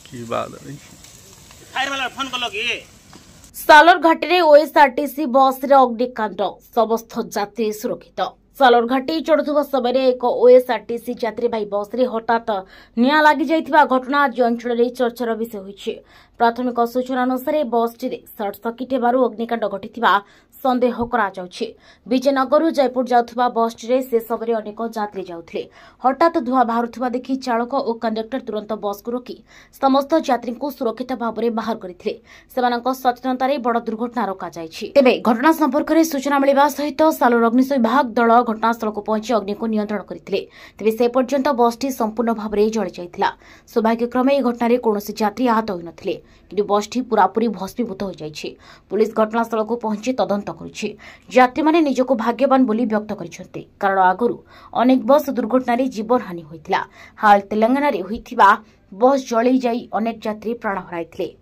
की बात है फायर वाला फोन कलो कि सालोर घाटी में ओएसआरटीसी बस अग्निकांड समस्त यात्री सुरक्षित। सालोर घाटी चढ़ुवा समय एक ओएसआरटीसी यात्रीवाही बस रे हठात निआं लागि जाइथिबा घटना आज अंचल में चर्चार विषय होइछि। प्राथमिक सूचना अनुसार बस टी सर्ट सर्किट हेबारु अग्निकांड घटिथिबा संदेह करा जाउछि। विजयनगर जयपुर जाउथिबा बस टी से समय अनेक यात्री जाउथिले। हठात धुआ बाहरुथिबा देखि चालक और कंडक्टर तुरंत बस को रोकी समस्त यात्री को सुरक्षित भाव में बाहर करथिले। सेमानक सचेतनतारे बड़ दुर्घटना रोका जाइछि। तेबे घटना संपर्क में सूचना मिलवा सहित सालोर अग्निशम विभाग दल घटनास्थल को पहुंची अग्नि को नियंत्रण करथिले। तेबे से पर्यंत बस टी संपूर्ण भाव में जଳି जाइथिला। सौभाग्यक्रमे ଏହି घटना कौनसी यात्री आहत होई नथिले, किंतु बस टी पूरापूरी भस्मीभूत हो जाइछि। पुलिस घटनास्थल को पहुंची तदंत करुछि। यात्री माने निजको भाग्यवान बोली व्यक्त करिसंते, कारण आगरु अनेक बस दुर्घटना रे जीवन हानि होइतिला। हाल तेलंगाना रे होइथिबा बस जळी जाई अनेक यात्री प्राण हराइथिले।